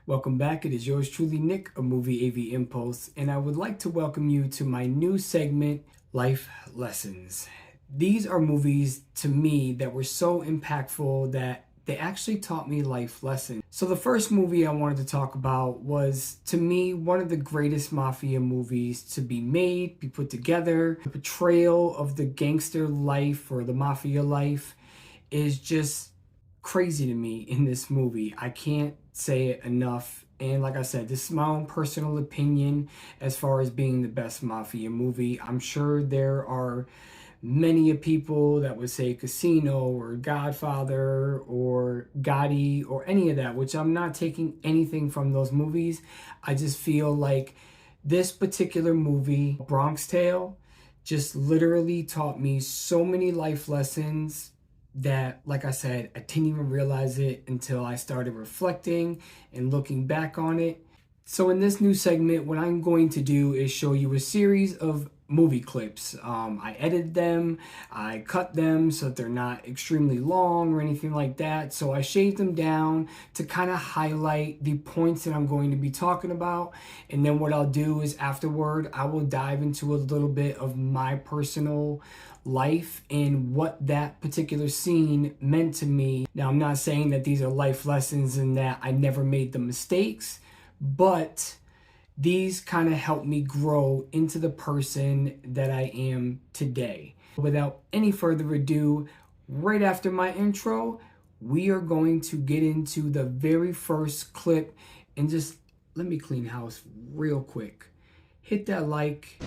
Welcome back. It is yours truly, Nick, a Movie AV Impulse, and I would like to welcome you to my new segment, Life Lessons. These are movies to me that were so impactful that they actually taught me life lessons. So the first movie I wanted to talk about was, to me, one of the greatest mafia movies to be made, be put together. The portrayal of the gangster life or the mafia life is just crazy to me in this movie. I can't say it enough. And like I said, this is my own personal opinion as far as being the best mafia movie. I'm sure there are many people that would say Casino or Godfather or Gotti or any of that, which I'm not taking anything from those movies. I just feel like this particular movie, Bronx Tale, just literally taught me so many life lessons that, like I said, I didn't even realize it until I started reflecting and looking back on it. So in this new segment, what I'm going to do is show you a series of movie clips. I edited them, I cut them so that they're not extremely long or anything like that. So I shaved them down to kind of highlight the points that I'm going to be talking about. And then what I'll do is afterward, I will dive into a little bit of my personal life and what that particular scene meant to me. Now, I'm not saying that these are life lessons and that I never made the mistakes, but these kind of helped me grow into the person that I am today. Without any further ado, right after my intro, we are going to get into the very first clip. And just let me clean house real quick. Hit that like.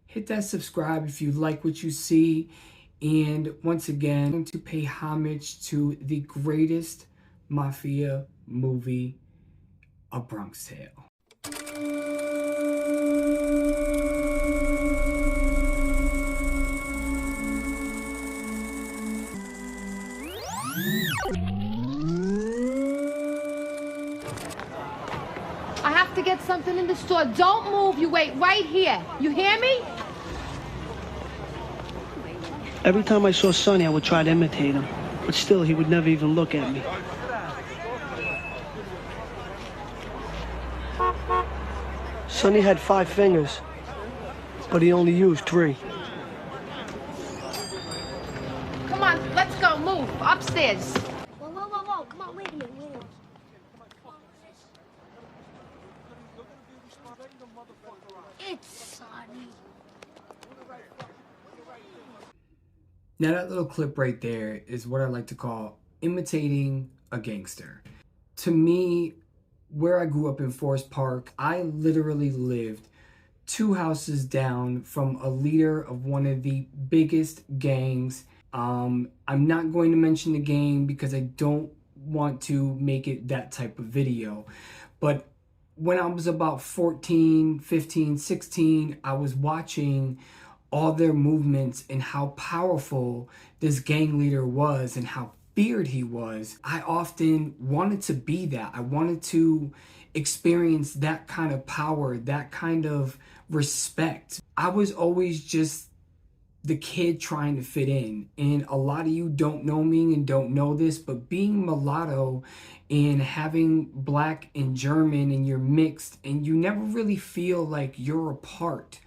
Hit that subscribe if you like what you see. And once again, I'm going to pay homage to the greatest mafia movie, A Bronx Tale. I have to get something in the store. Don't move. You wait right here. You hear me? Every time I saw Sonny, I would try to imitate him. But still, he would never even look at me. Sonny had 5 fingers, but he only used 3. Come on, let's go. Move. Upstairs. Whoa, whoa, whoa, whoa. Come on, wait a minute, wait a minute. It's Sonny. Now that little clip right there is what I like to call imitating a gangster. To me, where I grew up in Forest Park, I literally lived 2 houses down from a leader of one of the biggest gangs. I'm not going to mention the gang because I don't want to make it that type of video. But when I was about 14, 15, 16, I was watching all their movements and how powerful this gang leader was and how feared he was. I often wanted to be that. I wanted to experience that kind of power, that kind of respect. I was always just the kid trying to fit in. And a lot of you don't know me and don't know this, but being mulatto and having black and German and you're mixed and you never really feel like you're a part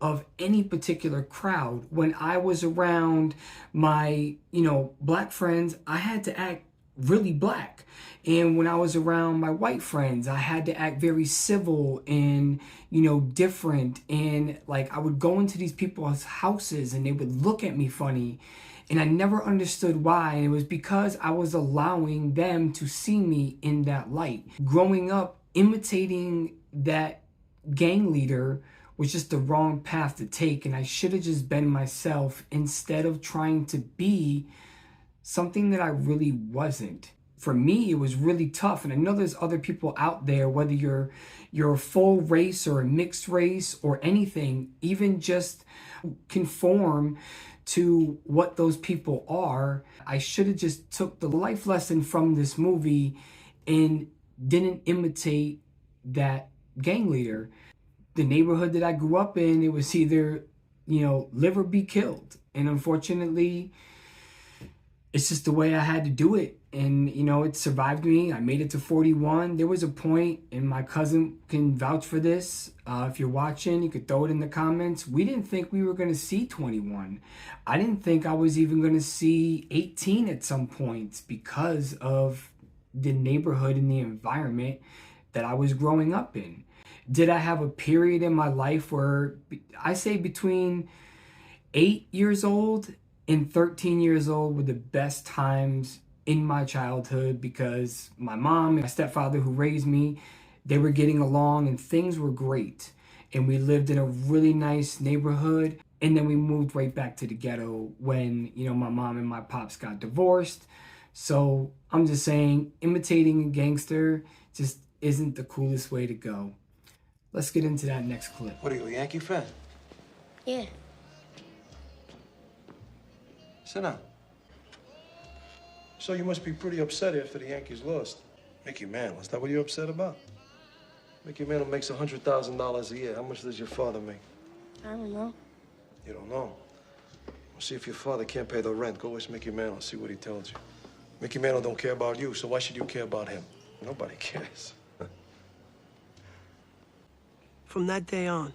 of any particular crowd. When I was around my, black friends, I had to act really black. And when I was around my white friends, I had to act very civil and, different. And like I would go into these people's houses and they would look at me funny. And I never understood why. And it was because I was allowing them to see me in that light. Growing up, imitating that gang leader was just the wrong path to take, and I should have just been myself instead of trying to be something that I really wasn't. For me, it was really tough, and I know there's other people out there, whether you're a full race or a mixed race or anything, even just conform to what those people are. I should have just took the life lesson from this movie and didn't imitate that gang leader. The neighborhood that I grew up in, it was either, live or be killed. And unfortunately, It's just the way I had to do it. And, it survived me. I made it to 41. There was a point, and my cousin can vouch for this. If you're watching, you could throw it in the comments. We didn't think we were going to see 21. I didn't think I was even going to see 18 at some points because of the neighborhood and the environment that I was growing up in. Did I have a period in my life where I say between 8 years old and 13 years old were the best times in my childhood, because my mom and my stepfather who raised me, they were getting along and things were great. And we lived in a really nice neighborhood. And then we moved right back to the ghetto when, my mom and my pops got divorced. So I'm just saying, imitating a gangster just isn't the coolest way to go. Let's get into that next clip. What are you, a Yankee fan? Yeah. Sit down. So you must be pretty upset after the Yankees lost. Mickey Mantle, is that what you're upset about? Mickey Mantle makes $100,000 a year. How much does your father make? I don't know. You don't know? Well, see if your father can't pay the rent. Go ask Mickey Mantle and see what he tells you. Mickey Mantle don't care about you, so why should you care about him? Nobody cares. From that day on,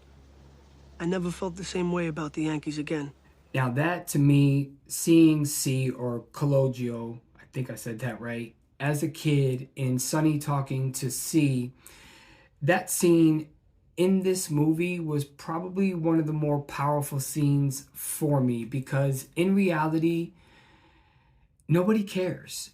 I never felt the same way about the Yankees again. Now that, to me, seeing C, or Cologio, I think I said that right, as a kid, and Sonny talking to C, that scene in this movie was probably one of the more powerful scenes for me, because in reality, nobody cares.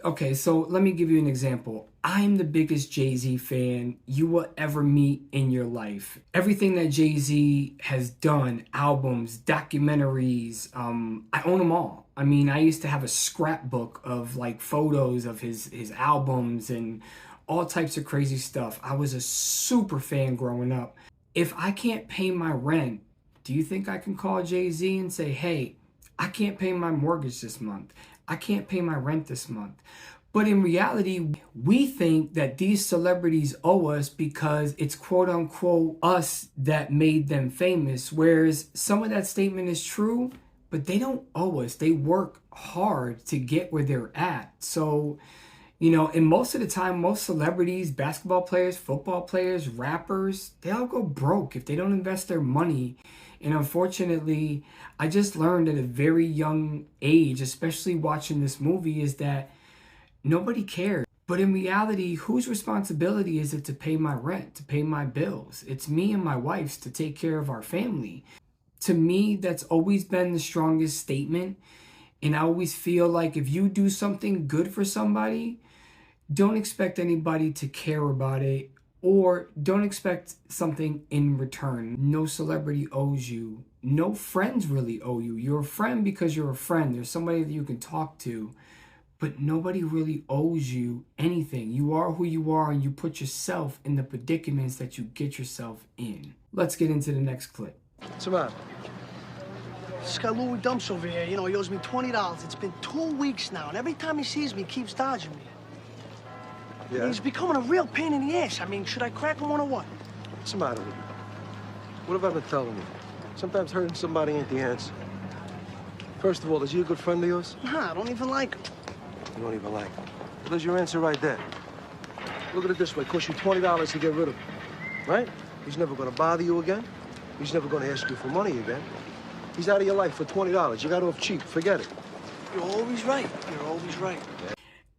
Okay, so let me give you an example. I'm the biggest Jay-Z fan you will ever meet in your life. Everything that Jay-Z has done, albums, documentaries, I own them all. I mean, I used to have a scrapbook of like photos of his albums and all types of crazy stuff. I was a super fan growing up. If I can't pay my rent, do you think I can call Jay-Z and say, hey, I can't pay my mortgage this month. I can't pay my rent this month. But in reality, we think that these celebrities owe us because it's quote unquote us that made them famous. Whereas some of that statement is true, but they don't owe us. They work hard to get where they're at. So, and most of the time, most celebrities, basketball players, football players, rappers, they all go broke if they don't invest their money. And unfortunately, I just learned at a very young age, especially watching this movie, is that nobody cares. But in reality, whose responsibility is it to pay my rent, to pay my bills? It's me and my wife's to take care of our family. To me, that's always been the strongest statement. And I always feel like if you do something good for somebody, don't expect anybody to care about it, or don't expect something in return. No celebrity owes you. No friends really owe you. You're a friend because you're a friend. There's somebody that you can talk to, but nobody really owes you anything. You are who you are, and you put yourself in the predicaments that you get yourself in. Let's get into the next clip. What's the matter? This guy Louis Dumps over here, he owes me $20. It's been 2 weeks now, and every time he sees me, he keeps dodging me. Yeah? He's becoming a real pain in the ass. I mean, should I crack him one or what? What's the matter with you? What have I been telling you? Sometimes hurting somebody ain't the answer. First of all, is he a good friend of yours? Nah, I don't even like him. You don't even like him. Well, there's your answer right there. Look at it this way. It costs you $20 to get rid of him, right? He's never going to bother you again. He's never going to ask you for money again. He's out of your life for $20. You got off cheap. Forget it. You're always right. You're always right.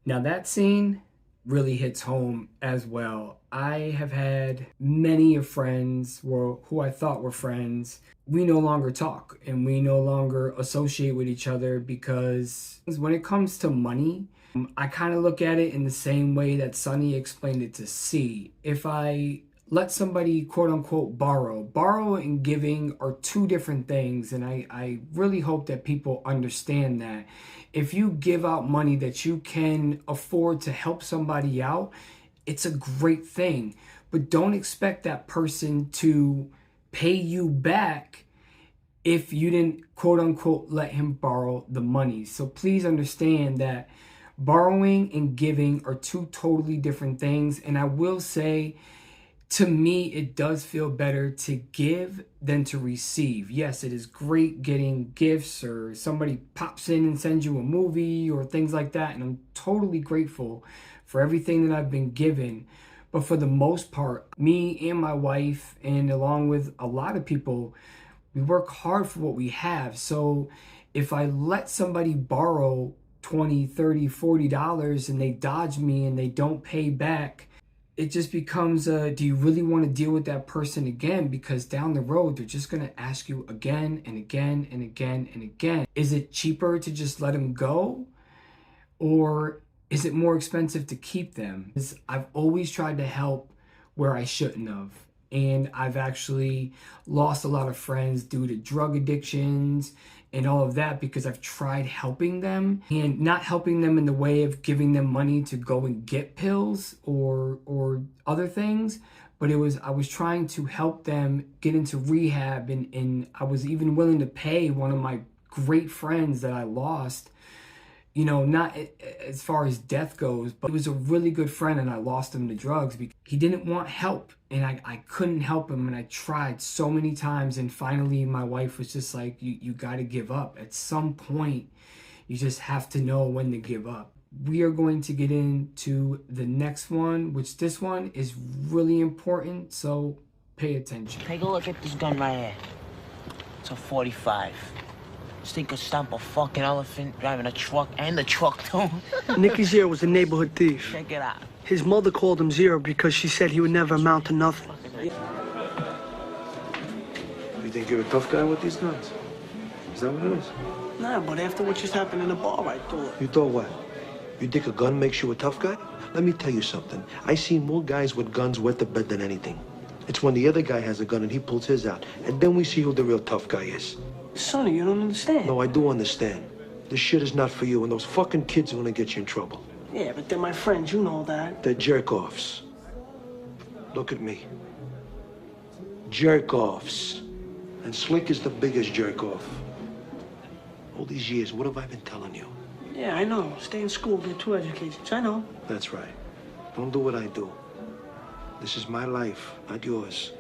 Now that scene really hits home as well. I have had many of friends who I thought were friends. We no longer talk and we no longer associate with each other, because when it comes to money, I kind of look at it in the same way that Sonny explained it to C. If I let somebody quote unquote borrow and giving are two different things, and I really hope that people understand that. If you give out money that you can afford to help somebody out, it's a great thing. But don't expect that person to pay you back if you didn't quote unquote let him borrow the money. So please understand that borrowing and giving are two totally different things. And I will say, To me, it does feel better to give than to receive. Yes, it is great getting gifts or somebody pops in and sends you a movie or things like that. And I'm totally grateful for everything that I've been given. But for the most part, me and my wife, and along with a lot of people, we work hard for what we have. So if I let somebody borrow $20, $30, $40 and they dodge me and they don't pay back, it just becomes do you really want to deal with that person again? Because down the road, they're just going to ask you again and again and again and again. Is it cheaper to just let them go? Or is it more expensive to keep them? I've always tried to help where I shouldn't have. And I've actually lost a lot of friends due to drug addictions and all of that because I've tried helping them, and not helping them in the way of giving them money to go and get pills or other things, but I was trying to help them get into rehab, and I was even willing to pay one of my great friends that I lost, you know, not as far as death goes, but he was a really good friend and I lost him to drugs because he didn't want help, and I couldn't help him, and I tried so many times, and finally my wife was just like, you got to give up. At some point, you just have to know when to give up. We are going to get into the next one, which this one is really important, so pay attention. Take a look at this gun right here. It's a 45. This thing could stomp a fucking elephant driving a truck, and the truck too. Nicky Zero was a neighborhood thief. Check it out. His mother called him Zero because she said he would never amount to nothing. You think you're a tough guy with these guns? Is that what it is? Nah, but after what just happened in the bar, I thought. You thought what? You think a gun makes you a tough guy? Let me tell you something. I see more guys with guns wet the bed than anything. It's when the other guy has a gun and he pulls his out, and then we see who the real tough guy is. Sonny, you don't understand. No, I do understand. This shit is not for you, and those fucking kids are gonna get you in trouble. Yeah, but they're my friends, you know that. They're jerk-offs. Look at me. Jerk-offs. And Slick is the biggest jerk-off. All these years, what have I been telling you? Yeah, I know. Stay in school, get 2 educations. I know. That's right. Don't do what I do. This is my life, not yours.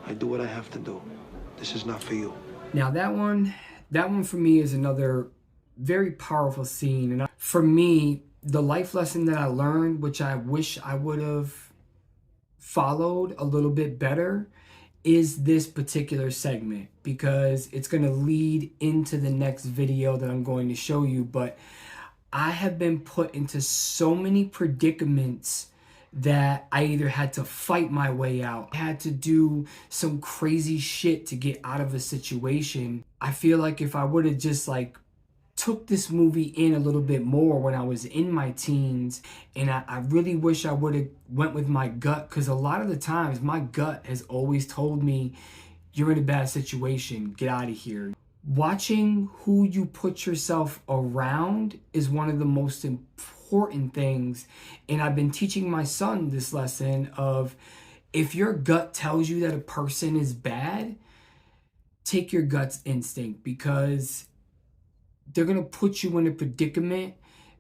I do what I have to do. This is not for you. Now that one for me is another very powerful scene. And for me, the life lesson that I learned, which I wish I would have followed a little bit better, is this particular segment, because it's going to lead into the next video that I'm going to show you. But I have been put into so many predicaments that I either had to fight my way out, had to do some crazy shit to get out of a situation. I feel like if I would have just took this movie in a little bit more when I was in my teens, and I really wish I would have went with my gut, because a lot of the times my gut has always told me, you're in a bad situation, get out of here. Watching who you put yourself around is one of the most important things, and I've been teaching my son this lesson of, if your gut tells you that a person is bad, take your gut's instinct, because they're going to put you in a predicament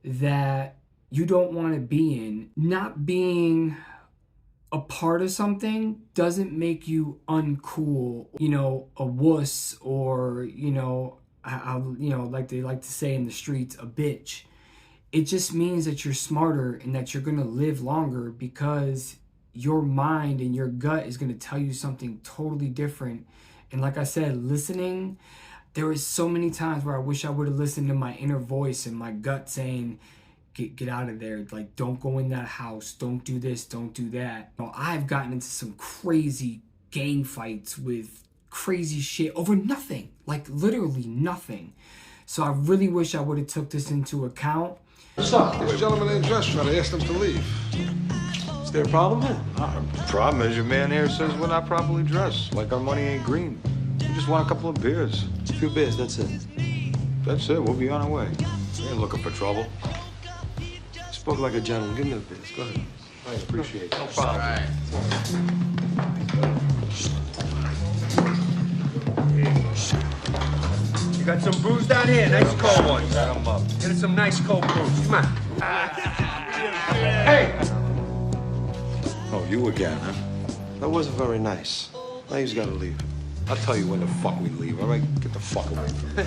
that you don't want to be in. Not being a part of something doesn't make you uncool, a wuss, or, like they like to say in the streets, a bitch. It just means that you're smarter and that you're going to live longer, because your mind and your gut is going to tell you something totally different. And like I said, listening, there was so many times where I wish I would have listened to my inner voice and my gut saying, get out of there. Don't go in that house. Don't do this. Don't do that. I've gotten into some crazy gang fights with crazy shit over nothing, literally nothing. So I really wish I would have took this into account. What's up? This gentleman in the restaurant, I asked him to leave. Is there a problem here? The problem is your man here says we're not properly dressed, like our money ain't green. We just want a couple of beers. A few beers, that's it. That's it, we'll be on our way. We ain't looking for trouble. Spoke like a gentleman. Give me the beers. Go ahead. I appreciate it. No problem. All right. You got some brews down here, nice cold ones. Get us some nice cold brews, come on. Hey! Oh, you again, huh? That wasn't very nice. Now he's gotta leave. I'll tell you when the fuck we leave, all right? Get the fuck away from me.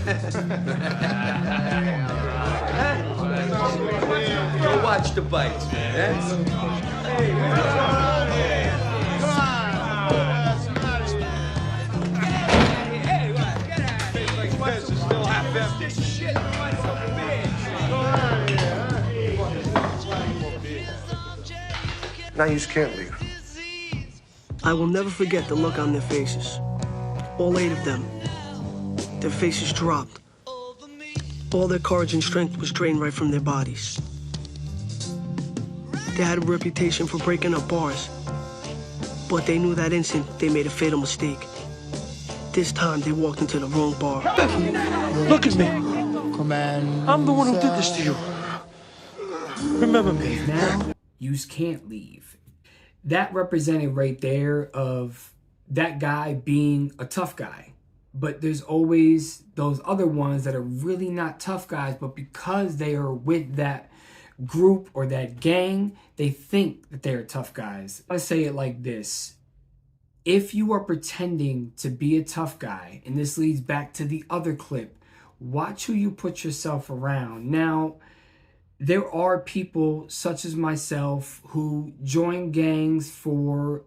Go watch the bites, man. Now you can't leave. I will never forget the look on their faces. All 8 of them. Their faces dropped. All their courage and strength was drained right from their bodies. They had a reputation for breaking up bars, but they knew that instant they made a fatal mistake. This time they walked into the wrong bar. Becky, look at me. I'm the one who did this to you. Remember me. Now, you can't leave. That represented right there of that guy being a tough guy. But there's always those other ones that are really not tough guys, but because they are with that group or that gang, they think that they're tough guys. I say it like this. If you are pretending to be a tough guy, and this leads back to the other clip, watch who you put yourself around. Now, there are people such as myself who join gangs for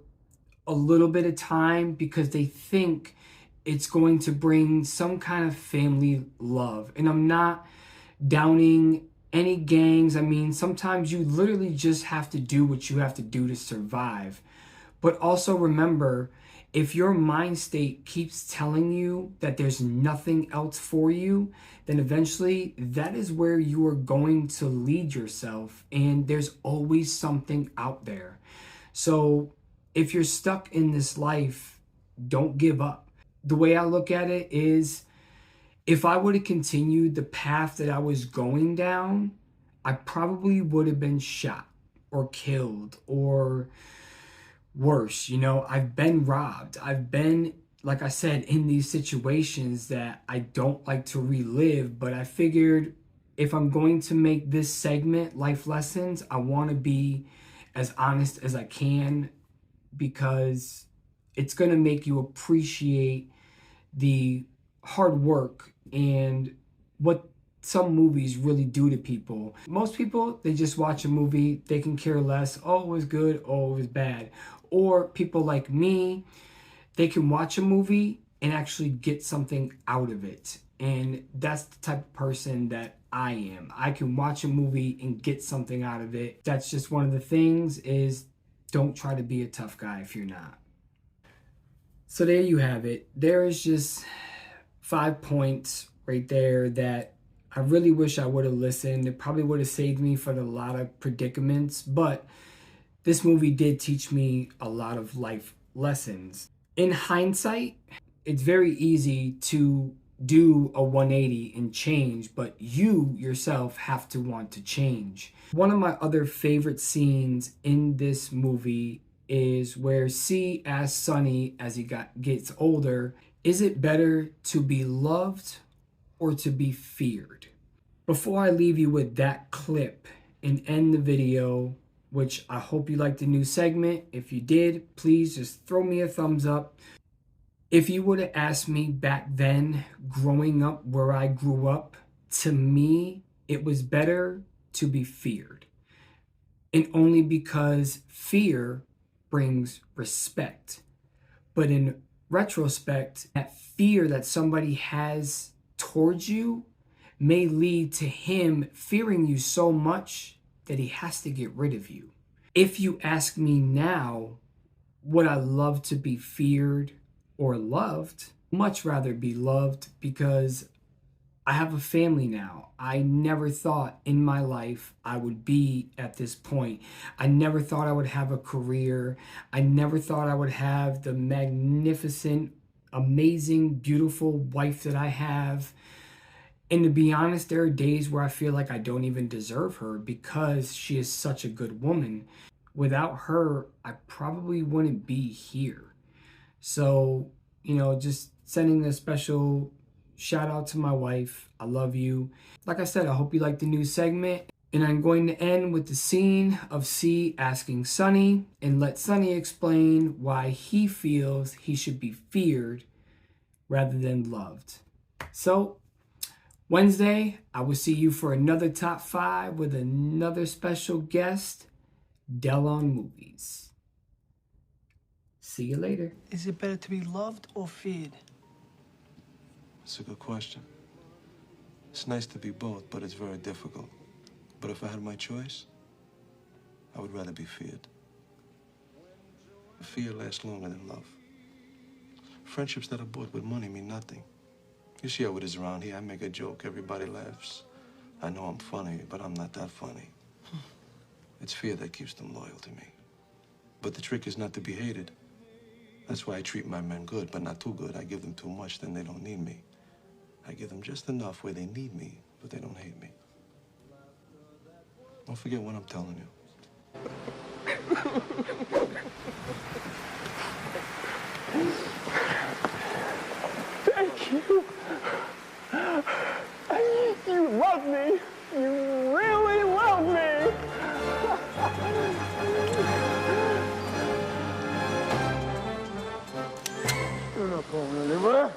a little bit of time because they think it's going to bring some kind of family love. And I'm not downing any gangs. I mean, sometimes you literally just have to do what you have to do to survive. But also remember, if your mind state keeps telling you that there's nothing else for you, then eventually that is where you are going to lead yourself. And there's always something out there. So if you're stuck in this life, don't give up. The way I look at it is, if I would have continued the path that I was going down, I probably would have been shot or killed or worse. You know, I've been robbed. I've been, like I said, in these situations that I don't like to relive, but I figured if I'm going to make this segment life lessons, I want to be as honest as I can, because it's going to make you appreciate the hard work and what some movies really do to people. Most people, they just watch a movie, they can care less. Oh, it was good, oh, it was bad. Or people like me, they can watch a movie and actually get something out of it. And that's the type of person that I am. I can watch a movie and get something out of it. That's just one of the things, is don't try to be a tough guy if you're not. So there you have it. There is just 5 points right there that I really wish I would have listened. It probably would have saved me from a lot of predicaments, but this movie did teach me a lot of life lessons. In hindsight, it's very easy to do a 180 and change, but you yourself have to want to change. One of my other favorite scenes in this movie is where C asks Sonny as he gets older, is it better to be loved or to be feared? Before I leave you with that clip and end the video, which I hope you liked the new segment. If you did, please just throw me a thumbs up. If you would have asked me back then, growing up where I grew up, to me, it was better to be feared. And only because fear brings respect. But in retrospect, that fear that somebody has towards you may lead to him fearing you so much that he has to get rid of you. If you ask me now, would I love to be feared or loved? Much rather be loved, because I have a family now. I never thought in my life I would be at this point. I never thought I would have a career. I never thought I would have the magnificent, amazing, beautiful wife that I have. And to be honest, there are days where I feel like I don't even deserve her because she is such a good woman. Without her, I probably wouldn't be here. So, you know, just sending a special shout out to my wife. I love you. Like I said, I hope you like the new segment. And I'm going to end with the scene of C asking Sonny and let Sonny explain why he feels he should be feared rather than loved. So, Wednesday, I will see you for another Top 5 with another special guest, Del on Movies. See you later. Is it better to be loved or feared? That's a good question. It's nice to be both, but it's very difficult. But if I had my choice, I would rather be feared. Fear lasts longer than love. Friendships that are bought with money mean nothing. You see how it is around here. I make a joke, everybody laughs. I know I'm funny, but I'm not that funny. It's fear that keeps them loyal to me. But the trick is not to be hated. That's why I treat my men good, but not too good. I give them too much, then they don't need me. I give them just enough where they need me, but they don't hate me. Don't forget what I'm telling you. Thank you. You love me. You really love me. You're not going anywhere.